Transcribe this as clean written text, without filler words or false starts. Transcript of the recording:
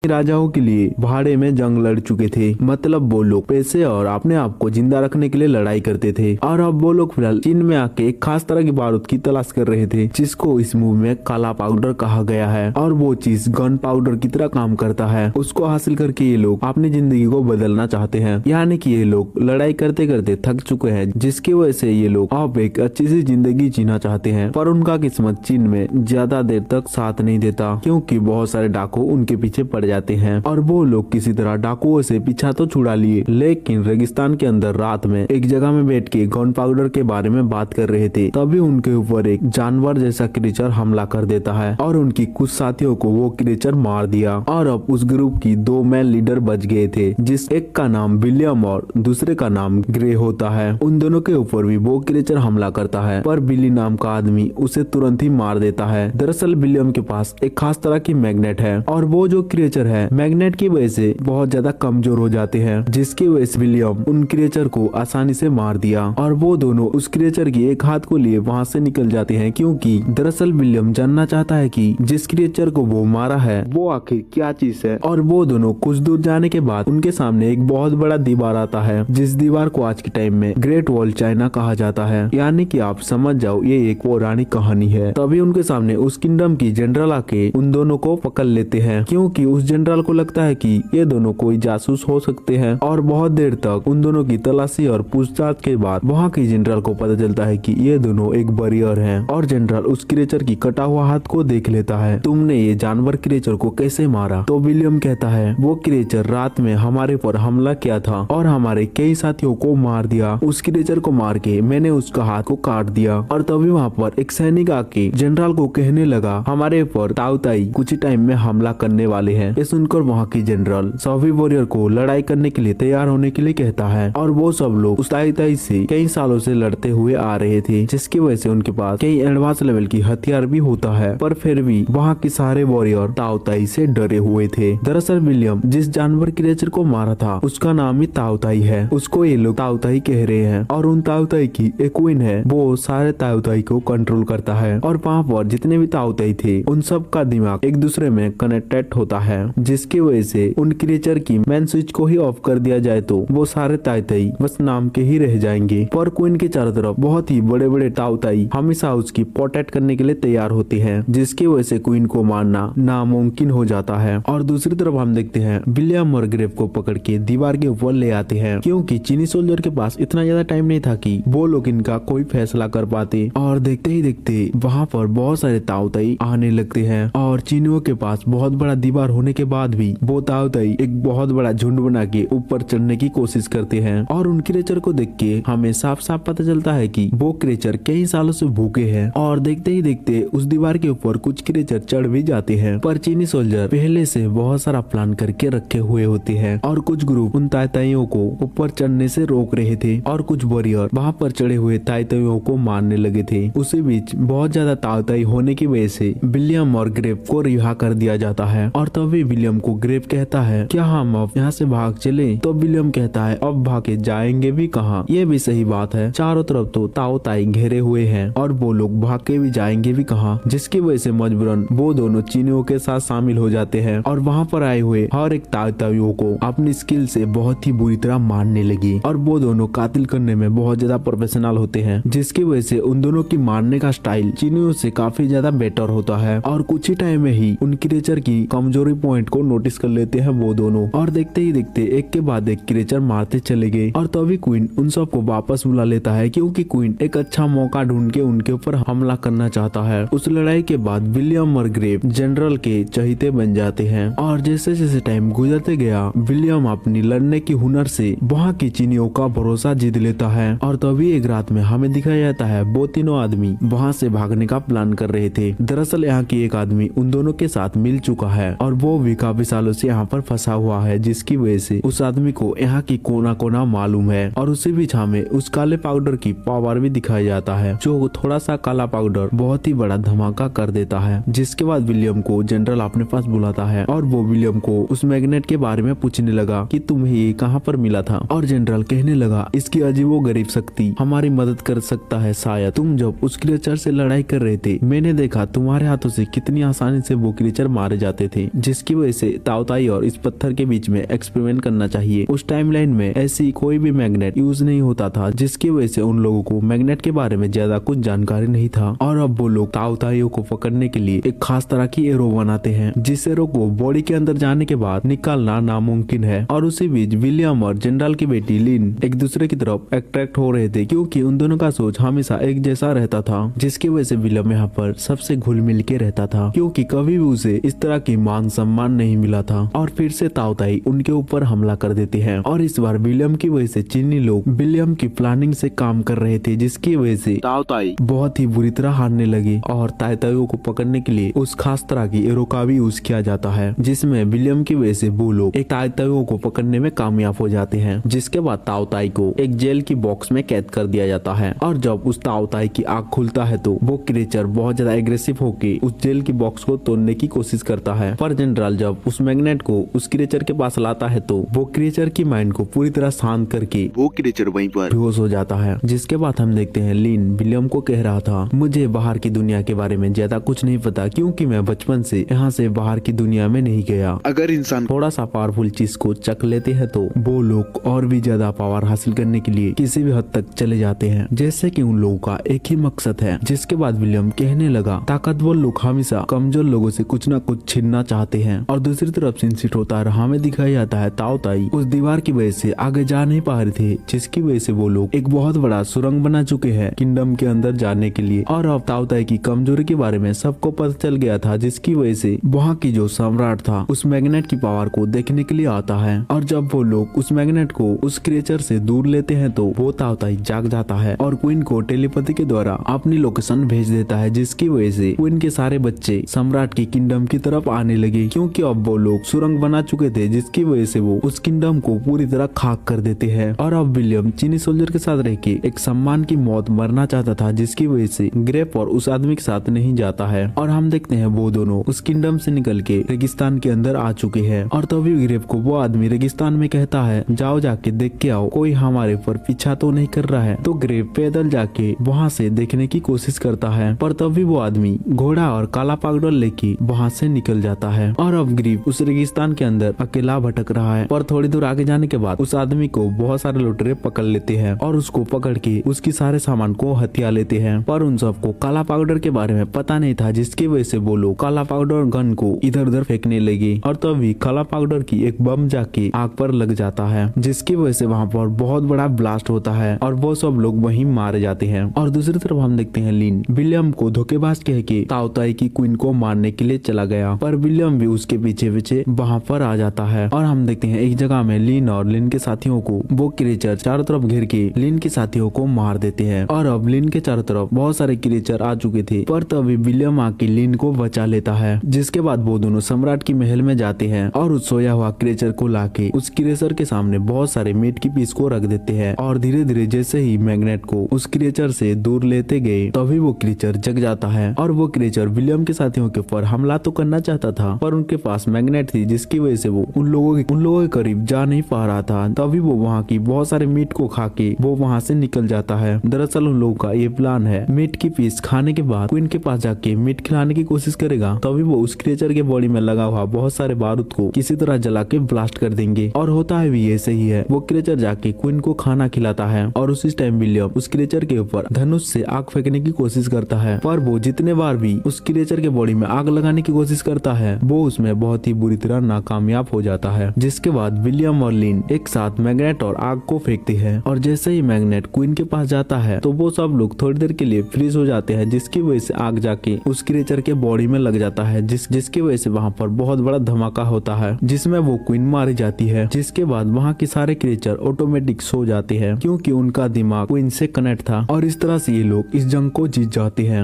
राजाओं के लिए भाड़े में जंग लड़ चुके थे। मतलब वो लोग पैसे और अपने आप को जिंदा रखने के लिए लड़ाई करते थे और अब वो लोग फिलहाल चीन में आके एक खास तरह की बारूद की तलाश कर रहे थे जिसको इस मूवी में काला पाउडर कहा गया है और वो चीज गन पाउडर की तरह काम करता है। उसको हासिल करके ये लोग अपनी जिंदगी को बदलना चाहते हैं, यानी कि ये लोग लड़ाई करते करते थक चुके हैं, जिसकी वजह से ये लोग अब एक अच्छी सी जिंदगी जीना चाहते हैं। पर उनका किस्मत चीन में ज्यादा देर तक साथ नहीं देता क्योंकि बहुत सारे डाकू उनके पीछे पड़ जाते हैं और वो लोग किसी तरह डाकुओं से पीछा तो छुड़ा लिए, लेकिन रेगिस्तान के अंदर रात में एक जगह में बैठ के गन पाउडर के बारे में बात कर रहे थे। तभी उनके ऊपर एक जानवर जैसा क्रिएचर हमला कर देता है और उनकी कुछ साथियों को वो क्रिएचर मार दिया और अब उस ग्रुप की दो मैन लीडर बच गए थे, जिस एक का नाम विलियम और दूसरे का नाम ग्रे होता है। उन दोनों के ऊपर भी वो क्रिएचर हमला करता है पर बिली नाम का आदमी उसे तुरंत ही मार देता है। दरअसल विलियम के पास एक खास तरह की मैग्नेट है और वो जो क्रिएचर है मैग्नेट की वजह से बहुत ज्यादा कमजोर हो जाते हैं, जिसकी वजह से विलियम उन क्रिएचर को आसानी से मार दिया और वो दोनों उस क्रिएचर की एक हाथ को लिए वहाँ से निकल जाते हैं क्योंकि दरअसल विलियम जानना चाहता है कि जिस क्रिएचर को वो मारा है वो आखिर क्या चीज है। और वो दोनों कुछ दूर जाने के बाद उनके सामने एक बहुत बड़ा दीवार आता है, जिस दीवार को आज के टाइम में ग्रेट वॉल चाइना कहा जाता है, यानी कि आप समझ जाओ ये एक पौराणिक कहानी है। तभी उनके सामने उस किंगडम की जनरल आके उन दोनों को पकड़ लेते हैं क्योंकि उस जनरल को लगता है कि ये दोनों कोई जासूस हो सकते हैं और बहुत देर तक उन दोनों की तलाशी और पूछताछ के बाद वहाँ की जनरल को पता चलता है कि ये दोनों एक वॉरियर हैं और जनरल उस क्रिएचर की कटा हुआ हाथ को देख लेता है। तुमने ये जानवर क्रिएचर को कैसे मारा? तो विलियम कहता है वो क्रिएचर रात में हमारे पर हमला किया था और हमारे कई साथियों को मार दिया। उस क्रिएचर को मार के मैंने उसका हाथ को काट दिया और तभी वहाँ पर एक सैनिक आके जनरल को कहने लगा हमारे पर ताउताई कुछ टाइम में हमला करने वाले हैं। ये सुनकर वहाँ की जनरल सभी वॉरियर को लड़ाई करने के लिए तैयार होने के लिए कहता है और वो सब लोग उस ताउताई से कई सालों से लड़ते हुए आ रहे थे, जिसकी वजह से उनके पास कई एडवांस लेवल की हथियार भी होता है, पर फिर भी वहाँ के सारे वॉरियर ताउताई से डरे हुए थे। दरअसल विलियम जिस जानवर क्रिएचर को मारा था उसका नाम ही ताउताई है, उसको ये लोग ताउताई कह रहे हैं और उन ताउताई की एक क्वीन है, वो सारे ताउताई को कंट्रोल करता है और वहाँ पर जितने भी ताउताई थे उन सब का दिमाग एक दूसरे में कनेक्टेड होता है, जिसकी वजह से उन क्रिएचर की मेन स्विच को ही ऑफ कर दिया जाए तो वो सारे ताउताई बस नाम के ही रह जाएंगे। पर क्वीन के चारों तरफ बहुत ही बड़े बड़े ताउताई हमेशा उसकी प्रोटेक्ट करने के लिए तैयार होते हैं, जिसकी वजह से क्वीन को मारना नामुमकिन हो जाता है। और दूसरी तरफ हम देखते हैं विलियम और ग्रेव को पकड़ के दीवार के ऊपर ले आते हैं क्योंकि चीनी सोल्जर के पास इतना ज्यादा टाइम नहीं था कि वो लोग इनका कोई फैसला कर पाते। और देखते ही देखते वहाँ पर बहुत सारे ताउताई आने लगते हैं और चीनियों के पास बहुत बड़ा दीवार होने के बाद भी वो ताउताई एक बहुत बड़ा झुंड बना के ऊपर चढ़ने की कोशिश करते हैं और उन क्रिएचर को देख के हमें साफ साफ पता चलता है कि वो क्रिएचर कई सालों से भूखे हैं। और देखते ही देखते उस दीवार के ऊपर कुछ क्रिएचर चढ़ भी जाते हैं, पर चीनी सोल्जर पहले से बहुत सारा प्लान करके रखे हुए होते हैं और कुछ ग्रुप उन ताइताइयों को ऊपर चढ़ने से रोक रहे थे और कुछ वॉरियर वहाँ पर चढ़े हुए ताइताइयों को मारने लगे थे। उसी बीच बहुत ज्यादा ताइताई होने की वजह से विलियम और ग्रेव को रिहा कर दिया जाता है और तभी विलियम को ग्रेव कहता है क्या हम अब यहाँ से भाग चले? तो विलियम कहता है अब भागे जाएंगे भी कहाँ? ये भी सही बात है, चारों तरफ तो ताउताई घेरे हुए हैं और वो लोग भाग के भी जाएंगे भी कहाँ, जिसकी वजह से मजबूरन वो दोनों चीनियों के साथ शामिल हो जाते हैं और वहाँ पर आए हुए हर एक ताउताइयों को अपनी स्किल से बहुत ही बुरी तरह मारने लगी। और वो दोनों कातिल करने में बहुत ज्यादा प्रोफेशनल होते हैं, जिसकी वजह से उन दोनों की मारने का स्टाइल चीनियों से काफी ज्यादा बेटर होता है और कुछ ही टाइम में ही उन क्रिएचर की कमजोरी पॉइंट को नोटिस कर लेते हैं वो दोनों और देखते ही देखते एक के बाद एक क्रिएचर मारते चले गए। और तभी क्वीन उन सबको वापस बुला लेता है क्योंकि क्वीन एक अच्छा मौका ढूंढ के उनके ऊपर हमला करना चाहता है। उस लड़ाई के बाद विलियम और ग्रेव जनरल के चहीते बन जाते हैं और जैसे जैसे टाइम गुजरते गया विलियम अपनी लड़ने की हुनर से वहाँ की चीनियों का भरोसा जीत लेता है। और तभी एक रात में हमें दिखाया जाता है वो तीनों आदमी वहाँ से भागने का प्लान कर रहे थे। दरअसल यहाँ की एक आदमी उन दोनों के साथ मिल चुका है और वो भी काफी सालों से यहाँ पर फंसा हुआ है, जिसकी वजह से उस आदमी को यहाँ की कोना कोना मालूम है। और उसी बीच हमें उस काले पाउडर की पावर भी दिखाया जाता है, जो थोड़ा सा काला पाउडर बहुत ही बड़ा धमाका कर देता है। जिसके बाद विलियम को जनरल अपने पास बुलाता है और वो विलियम को उस मैग्नेट के बारे में पूछने लगा कि तुम्हें ये कहाँ पर मिला था। और जनरल कहने लगा इसकी अजीबोगरीब शक्ति हमारी मदद कर सकता है, शायद तुम जब उस क्रिएचर से लड़ाई कर रहे थे मैंने देखा तुम्हारे हाथों से कितनी आसानी से वो क्रिएचर मारे जाते थे, जिसकी जिसकी वजह से ताओताई और इस पत्थर के बीच में एक्सपेरिमेंट करना चाहिए। उस टाइमलाइन में ऐसी कोई भी मैग्नेट यूज नहीं होता था, जिसकी वजह से उन लोगों को मैग्नेट के बारे में ज्यादा कुछ जानकारी नहीं था। और अब वो लोग ताओताइयों को पकड़ने के लिए एक खास तरह की एरो बनाते हैं, जिस एरो को बॉडी के अंदर जाने के बाद निकालना नामुमकिन है। और उसी बीच विलियम और जनरल की बेटी लिन एक दूसरे की तरफ अट्रैक्ट हो रहे थे, क्योंकि उन दोनों का सोच हमेशा एक जैसा रहता था, जिसकी वजह से विलियम यहाँ पर सबसे घुल मिल के रहता था, क्योंकि कभी भी उसे इस तरह की मान सम्मान नहीं मिला था। और फिर से ताओताई उनके ऊपर हमला कर देते हैं, और इस बार विलियम की वजह से चीनी लोग विलियम की प्लानिंग से काम कर रहे थे, जिसकी वजह से ताओताई बहुत ही बुरी तरह हारने लगे। और ताओताइयों को पकड़ने के लिए उस खास तरह की एरो का भी यूज किया जाता है, जिसमें विलियम की वजह से वो लोग एक ताओताइयों को पकड़ने में कामयाब हो जाते हैं। जिसके बाद ताओताई को एक जेल की बॉक्स में कैद कर दिया जाता है, और जब उस ताओताई की आँख खुलता है तो वो क्रिएचर बहुत ज्यादा एग्रेसिव होके उस जेल की बॉक्स को तोड़ने की कोशिश करता है। पर जनरल जब उस मैग्नेट को उस क्रिएचर के पास लाता है तो वो क्रिएचर की माइंड को पूरी तरह शांत करके वो क्रिएचर वहीं पर बेहोश हो जाता है। जिसके बाद हम देखते हैं लिन विलियम को कह रहा था, मुझे बाहर की दुनिया के बारे में ज्यादा कुछ नहीं पता, क्योंकि मैं बचपन से यहाँ से बाहर की दुनिया में नहीं गया। अगर इंसान थोड़ा सा पावरफुल चीज को चख लेते हैं तो वो लोग और भी ज्यादा पावर हासिल करने के लिए किसी भी हद तक चले जाते हैं, जैसे कि उन लोगों का एक ही मकसद है। जिसके बाद विलियम कहने लगा, ताकतवर लोग हमेशा कमजोर लोगों से कुछ न कुछ छीनना चाहते हैं। और दूसरी तरफ सिंसिट होता रहा हमें दिखाया जाता है ताओताई उस दीवार की वजह से आगे जा नहीं पा रहे थे, जिसकी वजह से वो लोग एक बहुत बड़ा सुरंग बना चुके हैं किंगडम के अंदर जाने के लिए। और अब ताओताई की कमजोरी के बारे में सबको पता चल गया था, जिसकी वजह से वहाँ की जो सम्राट था उस मैग्नेट की पावर को देखने के लिए आता है। और जब वो लोग उस मैग्नेट को उस क्रिएचर से दूर लेते हैं तो वो ताओताई जाग जाता है और क्वीन को टेलीपैथी के द्वारा अपनी लोकेशन भेज देता है, जिसकी वजह से क्वीन के सारे बच्चे सम्राट की किंगडम की तरफ आने लगे, क्योंकि अब वो लोग सुरंग बना चुके थे, जिसकी वजह से वो उस किंगडम को पूरी तरह खाक कर देते हैं। और अब विलियम चीनी सोल्जर के साथ रह के एक सम्मान की मौत मरना चाहता था, जिसकी वजह से ग्रेप और उस आदमी के साथ नहीं जाता है। और हम देखते हैं वो दोनों उस किंगडम से निकल के रेगिस्तान के अंदर आ चुके हैं। और तभी ग्रेप को वो आदमी रेगिस्तान में कहता है, जाओ जाके देख के आओ कोई हमारे पर पीछा तो नहीं कर रहा है। तो ग्रेप पैदल जाके वहाँ से देखने की कोशिश करता है, पर तभी वो आदमी घोड़ा और काला पागडोल लेके वहाँ से निकल जाता है। और अब ग्रेप उस रेगिस्तान के अंदर अकेला भटक रहा है। पर थोड़ी दूर आगे जाने के बाद उस आदमी को बहुत सारे लुटेरे पकड़ लेते हैं और उसको पकड़ के उसकी सारे सामान को हथिया लेते हैं। पर उन सबको काला पाउडर के बारे में पता नहीं था, जिसकी वजह से वो लोग काला पाउडर गन को इधर उधर फेंकने लगे। और तभी काला पाउडर की एक बम जाके आग पर लग जाता है, जिसकी वजह से वहाँ पर बहुत बड़ा ब्लास्ट होता है और वो सब लोग वहीं मारे जाते हैं। और दूसरी तरफ हम देखते हैं लिन विलियम को धोखेबाज कह के ताओताई की क्वीन को मारने के लिए चला गया, पर विलियम भी उसके पीछे पीछे वहाँ पर आ जाता है। और हम देखते हैं एक जगह में लिन और लिन के साथियों को वो क्रिएचर चारों तरफ घेर के लिन के साथियों को मार देते हैं। और अब लिन के चारों तरफ बहुत सारे क्रिएचर आ चुके थे, पर तभी विलियम आके लिन को बचा लेता है। जिसके बाद वो दोनों सम्राट की महल में जाते हैं और उस सोया हुआ क्रिएचर को लाके उस क्रिएचर के सामने बहुत सारे मीट की पीस को रख देते हैं। और धीरे धीरे जैसे ही मैग्नेट को उस क्रिएचर से दूर लेते गए तभी वो क्रिएचर जग जाता है। और वो क्रिएचर विलियम के साथियों के ऊपर हमला तो करना चाहता था, पर उनके पास मैग्नेट थी, जिसकी वजह से वो उन लोगों के करीब जा नहीं पा रहा था। तभी वो वहाँ की बहुत सारे मीट को खा के वो वहाँ से निकल जाता है। दरअसल उन लोगों का ये प्लान है, मीट की पीस खाने के बाद क्वीन के पास जाके मीट खिलाने की कोशिश करेगा, तभी वो उस क्रिएचर के बॉडी में लगा हुआ बहुत सारे बारूद को किसी तरह जला के ब्लास्ट कर देंगे। और होता है भी ऐसे ही है, वो क्रिएचर जाके क्वीन को खाना खिलाता है और उसी टाइम विलियम उस क्रिएचर के ऊपर धनुष से आग फेंकने की कोशिश करता है, पर वो जितने बार भी उस क्रिएचर के बॉडी में आग लगाने की कोशिश करता है वो उसमें बहुत ही बुरी तरह नाकामयाब हो जाता है। जिसके बाद विलियम और लिन एक साथ मैग्नेट और आग को फेंकते हैं, और जैसे ही मैग्नेट क्वीन के पास जाता है तो वो सब लोग थोड़ी देर के लिए फ्रीज हो जाते हैं, जिसकी वजह से आग जाके उस क्रिएचर के बॉडी में लग जाता है, जिसकी वजह से वहाँ पर बहुत बड़ा धमाका होता है, जिसमें वो क्वीन मारी जाती है। जिसके बाद वहाँ के सारे क्रिएचर ऑटोमेटिक सो जाते हैं, क्योंकि उनका दिमाग क्वीन से कनेक्ट था। और इस तरह से ये लोग इस जंग को जीत जाते हैं।